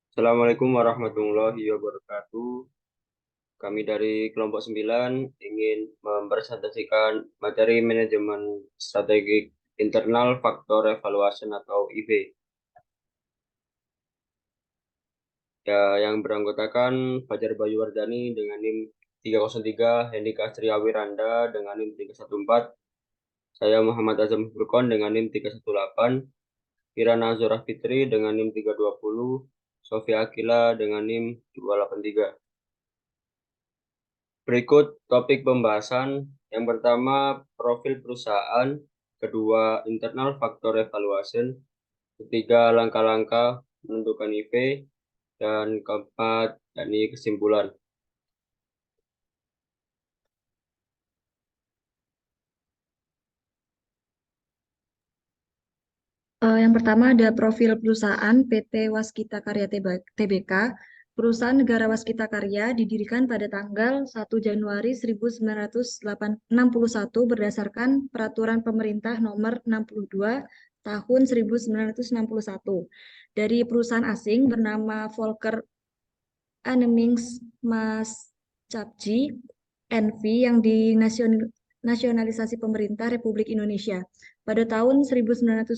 Assalamualaikum warahmatullahi wabarakatuh. Kami dari kelompok 9 ingin mempresentasikan materi manajemen strategik internal faktor evaluation atau IV. Ya, yang beranggotakan Fajar Bayu Wardani dengan NIM 303, Hendika Wiranda dengan NIM 314, saya Muhammad Azam Furqon dengan NIM 318, Kirana Zora Fitri dengan NIM 320, Sofia Akila dengan NIM 283. Berikut topik pembahasan. Yang pertama, profil perusahaan. Kedua, internal faktor evaluation. Ketiga, langkah-langkah menentukan IV. Dan keempat, yakni kesimpulan. Yang pertama ada profil perusahaan PT Waskita Karya Tbk. Perusahaan Negara Waskita Karya didirikan pada tanggal 1 Januari 1961 berdasarkan Peraturan Pemerintah Nomor 62 Tahun 1961 dari perusahaan asing bernama Volker Annemings Maschapci NV yang dinasionalisasi pemerintah Republik Indonesia. Pada tahun 1980,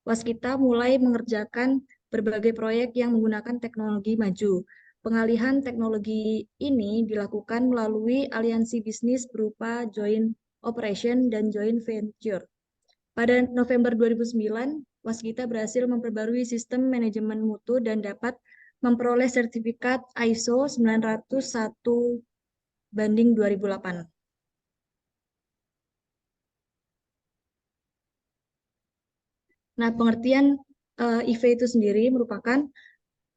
Waskita mulai mengerjakan berbagai proyek yang menggunakan teknologi maju. Pengalihan teknologi ini dilakukan melalui aliansi bisnis berupa joint operation dan joint venture. Pada November 2009, Waskita berhasil memperbarui sistem manajemen mutu dan dapat memperoleh sertifikat ISO 901/2008. Nah, pengertian IV itu sendiri merupakan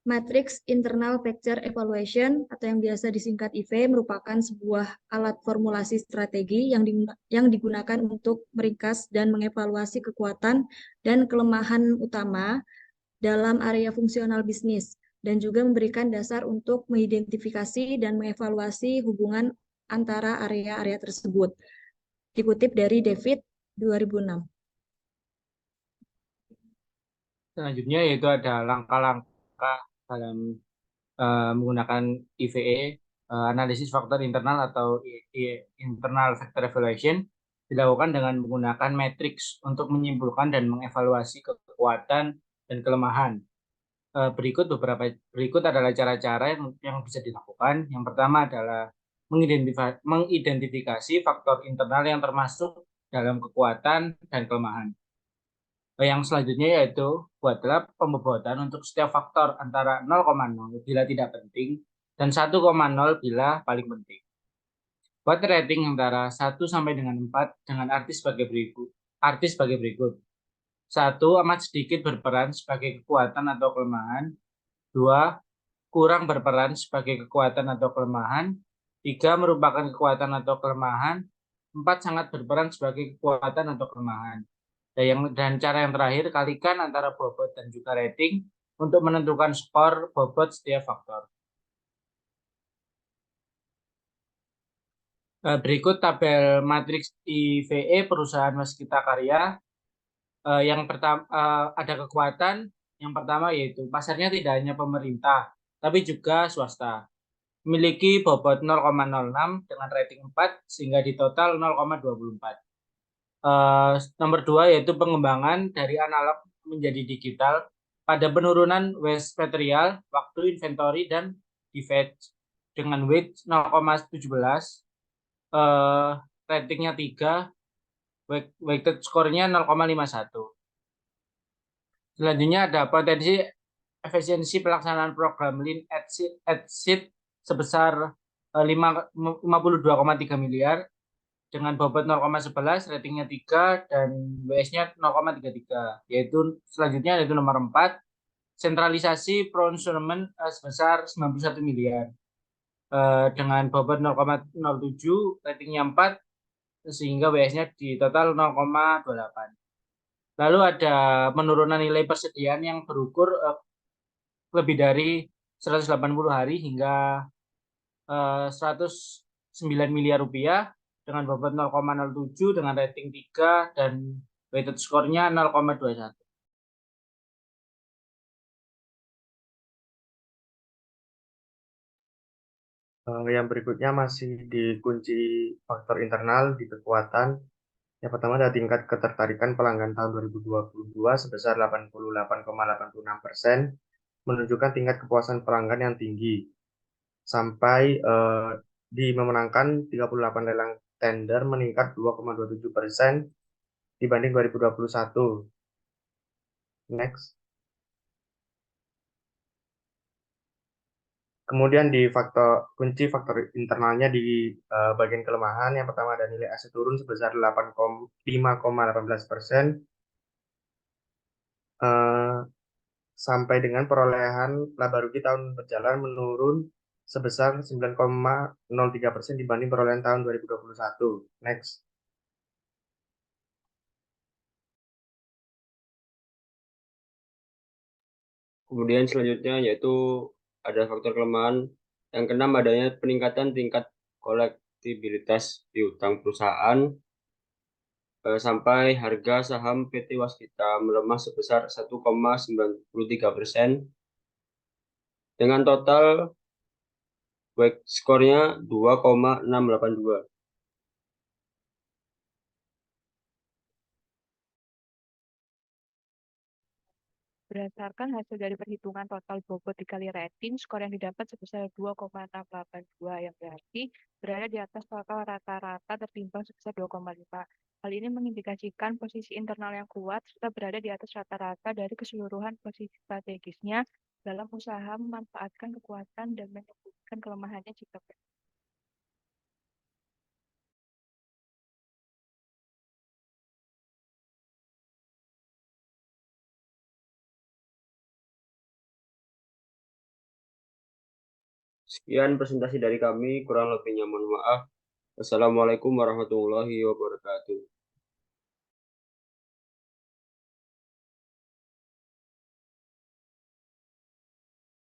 Matrix Internal Factor Evaluation atau yang biasa disingkat IV merupakan sebuah alat formulasi strategi yang digunakan untuk meringkas dan mengevaluasi kekuatan dan kelemahan utama dalam area fungsional bisnis dan juga memberikan dasar untuk mengidentifikasi dan mengevaluasi hubungan antara area-area tersebut. Dikutip dari David 2006. Selanjutnya yaitu ada langkah-langkah dalam menggunakan IVE, analisis faktor internal atau internal factor evaluation, dilakukan dengan menggunakan matriks untuk menyimpulkan dan mengevaluasi kekuatan dan kelemahan. Berikut adalah cara-cara yang bisa dilakukan. Yang pertama adalah mengidentifikasi faktor internal yang termasuk dalam kekuatan dan kelemahan. Yang selanjutnya yaitu buatlah pembobotan untuk setiap faktor antara 0,0 bila tidak penting dan 1,0 bila paling penting. Buat rating antara 1 sampai dengan 4 dengan arti sebagai berikut. 1, amat sedikit berperan sebagai kekuatan atau kelemahan. 2, kurang berperan sebagai kekuatan atau kelemahan. 3, merupakan kekuatan atau kelemahan. 4, sangat berperan sebagai kekuatan atau kelemahan. Dan cara yang terakhir, kalikan antara bobot dan juga rating untuk menentukan skor bobot setiap faktor. Berikut tabel matriks IVE perusahaan Waskita Karya. Yang pertama ada kekuatan. Yang pertama yaitu pasarnya tidak hanya pemerintah, tapi juga swasta. Memiliki bobot 0,06 dengan rating 4 sehingga di total 0,24. Nomor 2 yaitu pengembangan dari analog menjadi digital pada penurunan waste material, waktu inventory dan defect dengan weight 0,17, ratingnya 3, weighted score-nya 0,51. Selanjutnya ada potensi efisiensi pelaksanaan program Lean at Seed sebesar 52,3 miliar dengan bobot 0,11, ratingnya 3, dan WS-nya 0,33. Selanjutnya yaitu nomor 4, sentralisasi procurement sebesar 91 miliar dengan bobot 0,07, ratingnya 4, sehingga WS-nya di total 0,28. Lalu ada penurunan nilai persediaan yang berukur lebih dari 180 hari hingga 109 miliar rupiah dengan bobot 0,07 dengan rating 3 dan weighted score-nya 0,21. Yang berikutnya masih di kunci faktor internal di kekuatan. Yang pertama ada tingkat ketertarikan pelanggan tahun 2022 sebesar 88,86%, menunjukkan tingkat kepuasan pelanggan yang tinggi. Sampai di memenangkan 38 lelang tender meningkat 2,27% dibanding 2021. Next. Kemudian di kunci faktor internalnya di bagian kelemahan, yang pertama ada nilai aset turun sebesar 5,18%, sampai dengan perolehan laba rugi tahun berjalan menurun sebesar 9,03% dibanding perolehan tahun 2021. Next. Kemudian selanjutnya yaitu ada faktor kelemahan. Yang keenam adanya peningkatan tingkat kolektibilitas piutang perusahaan sampai harga saham PT Waskita melemah sebesar 1,93% dengan total WACC skornya 2,682. Berdasarkan hasil dari perhitungan total bobot dikali rating, skor yang didapat sebesar 2,682 yang berarti berada di atas total rata-rata tertimbang sebesar 2,5. Hal ini mengindikasikan posisi internal yang kuat serta berada di atas rata-rata dari keseluruhan posisi strategisnya dalam usaha memanfaatkan kekuatan dan menyembuhkan kelemahannya jika perlu. Sekian presentasi dari kami, kurang lebihnya mohon maaf. Wassalamualaikum warahmatullahi wabarakatuh.